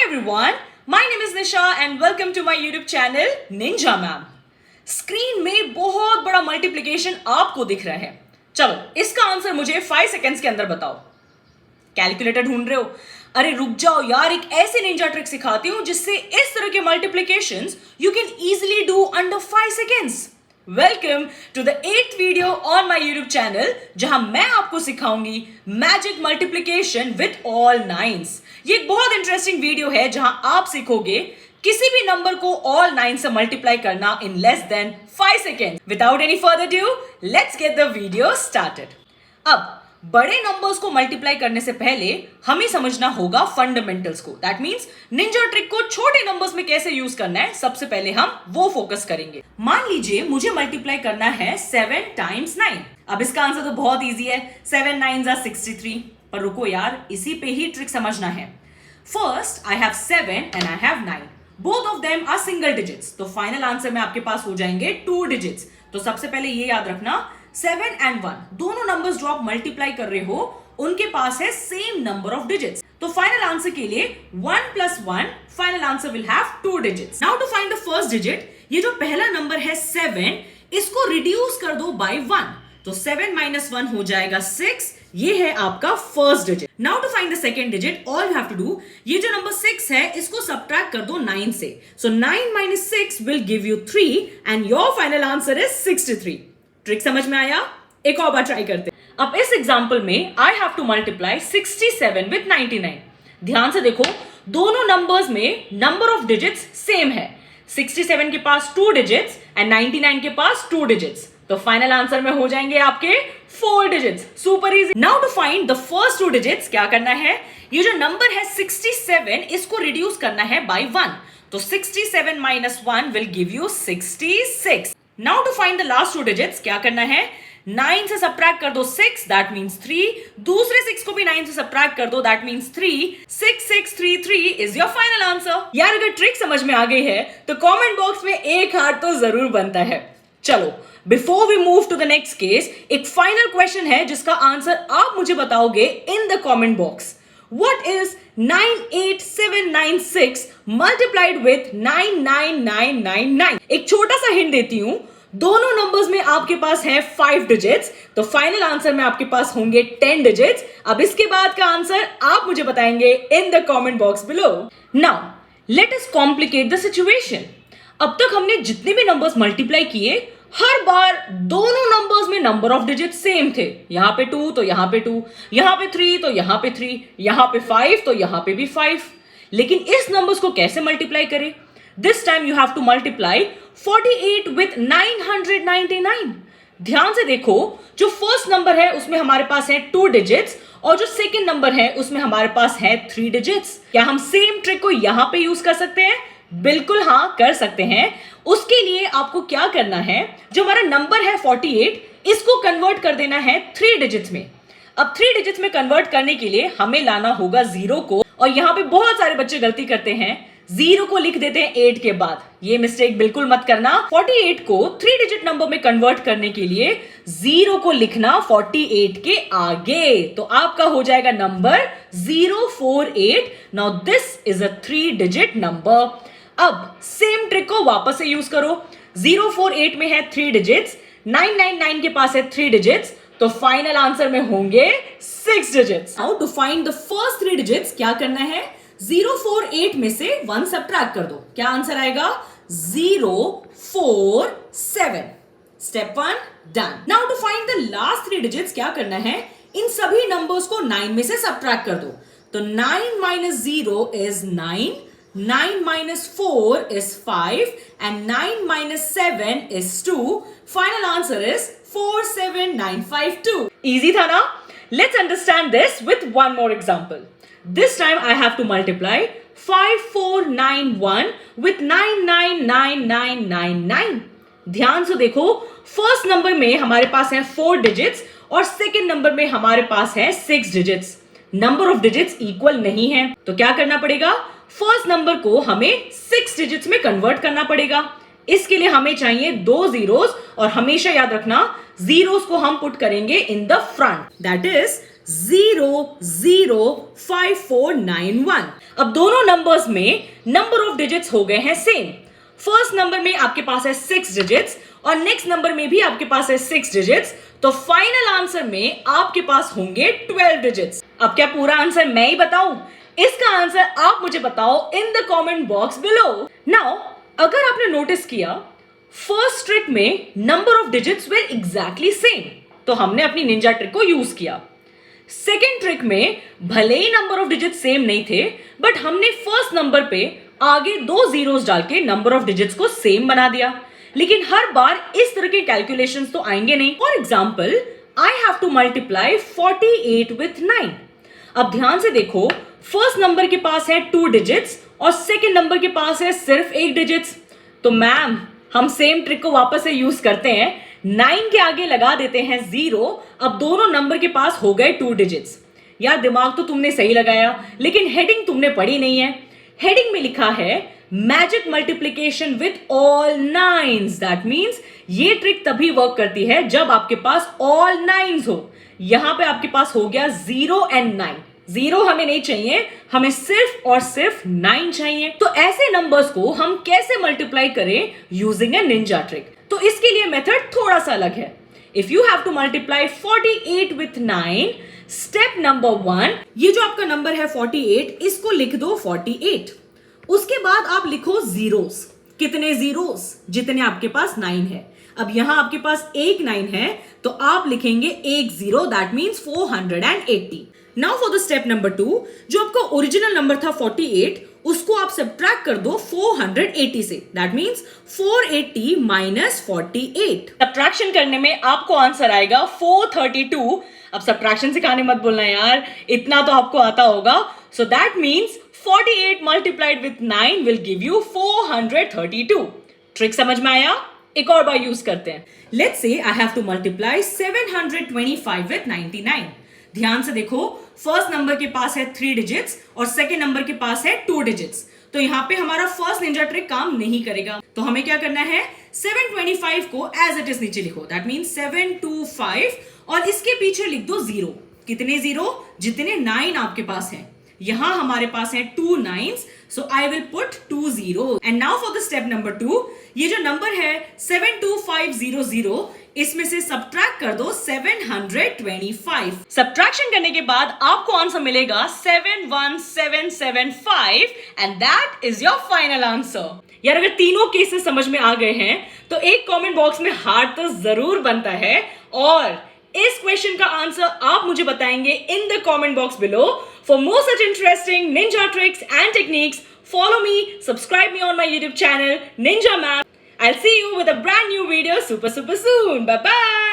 everyone, my name is Nisha and welcome to my YouTube channel Ninja Ma'am. Screen में बहुत बड़ा multiplication आपको दिख रहा है. चलो इसका आंसर मुझे 5 सेकेंड्स के अंदर बताओ. कैलकुलेटर ढूंढ रहे हो? अरे रुक जाओ यार, एक ऐसी निंजा ट्रिक सिखाती हूं जिससे इस तरह के multiplications you can easily do under 5 seconds. Welcome to the 8th video on my YouTube channel, जहां मैं आपको सिखाऊंगी magic multiplication with all nines. ये एक बहुत इंटरेस्टिंग वीडियो है जहां आप सीखोगे किसी भी नंबर को ऑल 9 से मल्टीप्लाई करना in less than 5 second. Without any further due, let's get the video started. अब बड़े नंबर्स को मल्टीप्लाई करने से पहले हमें समझना होगा फंडामेंटल्स को. दैट मींस निंजा ट्रिक को छोटे नंबर्स में कैसे यूज करना है, सबसे पहले हम वो फोकस करेंगे. मान लीजिए मुझे मल्टीप्लाई करना है 7 टाइम्स 9. अब इसका आंसर तो बहुत इजी है, 7 9s are 63. पर रुको यार, इसी पे ही ट्रिक समझना है. First I have 7 and I have 9. Both of them are single digits, तो फाइनल आंसर में आपके पास हो जाएंगे 2 डिजिट्स. तो सबसे पहले ये याद रखना, 7 and 1 दोनों नंबर्स जो आप मल्टीप्लाई कर रहे हो उनके पास है सेम नंबर ऑफ डिजिट्स. तो फाइनल आंसर के लिए 1 + 1, final answer will have 2 digits. Now to find the first digit, ये जो पहला नंबर है 7, इसको रिड्यूस कर दो बाय 1. तो 7 - 1 हो जाएगा 6. ये है आपका first digit. Now to find the second digit, all you have to do, ये जो नंबर 6 है इसको सब्ट्रैक्ट कर दो 9 से. सो 9 - 6 will give you 3 and your final answer is 63. Trick समझ में आया? एक और बार ट्राई करते हैं. अब इस एग्जांपल में I have to multiply 67 with 99. ध्यान से देखो, दोनों नंबर्स में नंबर ऑफ डिजिट्स सेम है. 67 के पास 2 डिजिट्स एंड 99 के पास 2 डिजिट्स. तो फाइनल आंसर में हो जाएंगे आपके 4 digits. Super easy. Now to find the first 2 digits, क्या करना है, ये जो नंबर है 67, इसको रिड्यूस करना है बाय 1. तो 67 - 1 will give you 66. Now to find the last 2 digits, क्या करना है, 9 से सब्ट्रैक्ट कर दो 6, दैट मींस 3. दूसरे 6 को भी 9 से सब्ट्रैक्ट कर दो, that means 3. 6633 is your final answer. यार अगर ट्रिक समझ में आ गई है तो कमेंट बॉक्स में एक हार्ट तो जरूर बनता है. चलो before we move to the next case, एक फाइनल क्वेश्चन है जिसका आंसर आप मुझे बताओगे in the comment box. What is 98796 multiplied with 99999? एक छोटा सा हिंट देती हूं, दोनों नंबर्स में आपके पास है 5 डिजिट्स, तो फाइनल आंसर में आपके पास होंगे 10 डिजिट्स. अब इसके बाद का आंसर आप मुझे बताएंगे इन the comment box below. Now let us complicate the situation. अब तक हमने जितने भी नंबर्स मल्टीप्लाई किए, हर बार दोनों नंबर्स में नंबर ऑफ डिजिट सेम थे. यहां पे 2 तो यहां पे 2, यहां पे 3 तो यहां पे 3, यहां पे 5 तो यहां पे भी 5. लेकिन इस नंबर्स को कैसे मल्टीप्लाई करें? This time you have to multiply 48 with 999. ध्यान से देखो, जो फर्स्ट नंबर है उसमें हमारे पास है 2 डिजिट्स और जो सेकेंड नंबर है उसमें हमारे पास है 3 डिजिट्स. क्या हम सेम ट्रिक को यहां पे यूज कर सकते हैं? बिल्कुल हाँ, कर सकते हैं. उसके लिए आपको क्या करना है, जो हमारा नंबर है 48, इसको कन्वर्ट कर देना है 3 डिजिट्स में. अब 3 डिजिट्स में कन्वर्ट करने के लिए हमें लाना होगा 0 को, और यहां पे बहुत सारे बच्चे गलती करते हैं, 0 को लिख देते हैं 8 के बाद. ये मिस्टेक बिल्कुल मत करना. 48 को 3 डिजिट नंबर में कन्वर्ट करने के लिए 0 को लिखना 48 के आगे, तो आपका हो जाएगा number 048. Now this is a 3 digit number. अब सेम ट्रिक को वापस से यूज करो. 048 में है 3 डिजिट्स, 999 के पास है 3 डिजिट्स, तो फाइनल आंसर में होंगे 6 digits. Now to find the first 3 digits, क्या करना है, 048 में से 1 सब्ट्रैक्ट कर दो. क्या आंसर आएगा? 047. Step 1 done. Now to find the last 3 digits, क्या करना है, इन सभी नंबर्स को 9 में से सब्ट्रैक्ट कर दो. तो 9 - 0 is 9, 9 - 4 is 5 and 9 - 7 is 2. Final answer is 47952. Easy tha na? Let's understand this with one more example. This time I have to multiply 5491 with 999999. ध्यान से देखो, फर्स्ट नंबर में हमारे पास है 4 डिजिट्स और सेकेंड नंबर में हमारे पास है 6 digits. Number of digits equal नहीं है, तो क्या करना पड़ेगा, फर्स्ट नंबर को हमें 6 डिजिट्स में कन्वर्ट करना पड़ेगा. इसके लिए हमें चाहिए 2 जीरोस, और हमेशा याद रखना जीरोस को हम पुट करेंगे in the front. That is 005491। अब दोनों नंबर्स में नंबर ऑफ डिजिट्स हो गए हैं सेम। फर्स्ट नंबर में आपके पास है 6 डिजिट्स और नेक्स्ट नंबर में भी आपके पास है 6 डिजिट्स, तो फाइनल आंसर में आपके पास होंगे 12 डिजिट्स। अब क्या पूरा आंसर मैं ही बताऊं? इसका आंसर आप मुझे बताओ in the comment box below. Now अगर आपने नोटिस किया, फर्स्ट ट्रिक में number of digits were exactly same, तो हमने अपनी निंजा ट्रिक को यूज किया। सेकेंड ट्रिक में भले ही नंबर ऑफ डिजिट्स सेम नहीं थे, बट हमने फर्स्ट नंबर पे आगे 2 जीरोस डाल के नंबर ऑफ डिजिट्स को सेम बना दिया। लेकिन हर बार इस तरह के कैलकुलेशंस तो आएंगे नहीं। For example, I have to multiply 48 with 9। अब ध्यान से देखो, फर्स्ट नंबर के पास है 2 डिजिट्स और सेकेंड नंबर के पास है सिर्फ 1 डिजिट्स। तो मैम, हम सेम ट्रिक को वापस से यूज करते हैं, 9 के आगे लगा देते हैं 0। अब दोनों नंबर के पास हो गए 2 डिजिट्स। यार दिमाग तो तुमने सही लगाया, लेकिन हेडिंग तुमने पढ़ी नहीं है। हेडिंग में लिखा है magic multiplication with all nines. That means ये ट्रिक तभी वर्क करती है जब आपके पास ऑल नाइन्स हो। यहां पे आपके पास हो गया 0 एंड 9। 0 हमें नहीं चाहिए, हमें सिर्फ और सिर्फ 9 चाहिए। तो ऐसे नंबर्स को हम कैसे मल्टीप्लाई करें यूजिंग ए निंजा ट्रिक? तो इसके लिए मेथड थोड़ा सा अलग है। If you have to multiply 48 with 9, step number 1, ये जो आपका नंबर है 48, इसको लिख दो 48। उसके बाद आप लिखो जीरोस। कितने जीरोस? जितने आपके पास 9 है। अब यहां आपके पास एक 9 है, तो आप लिखेंगे 1 0, that means 480। Now for the step number 2, जो आपका ओरिजिनल नंबर था 48, उसको आप सब्ट्रैक्ट कर दो 480 से। That means 480 minus 48। सब्ट्रैक्शन करने में आपको आंसर आएगा 432। अब सब्ट्रैक्शन सिखाने मत बोलना यार, इतना तो आपको आता होगा। So that means 48 multiplied with 9 will give you 432। Trick समझ में आया? एक और बार यूज करते हैं। Let's say I have to multiply 725 with 99। ध्यान से देखो, फर्स्ट नंबर के पास है 3 डिजिट्स और सेकेंड नंबर के पास है 2 डिजिट्स। तो यहां पे हमारा फर्स्ट निंजा ट्रिक काम नहीं करेगा। तो हमें क्या करना है, 725 को एज इट इज नीचे लिखो। दैट मीन्स 725 और इसके पीछे लिख दो 0। कितने 0? जितने 9 आपके पास है। यहां हमारे पास है 2 9s, so I will put 2 0। And now for the step number 2, ये जो नंबर है 72500, इसमें से सब्ट्रैक्ट कर दो 725। सब्ट्रैक्शन करने के बाद आपको आंसर मिलेगा 71775 and that is your final answer. यार अगर तीनों केसेस समझ में आ गए हैं, तो एक कमेंट बॉक्स में हार्ट तो जरूर बनता है, और इस क्वेश्चन का आंसर आप मुझे बताएंगे इन the comment box below. For more such interesting Ninja tricks and techniques, follow me, subscribe me on my YouTube channel, Ninja Ma'am. I'll see you with a brand new video super soon. Bye bye.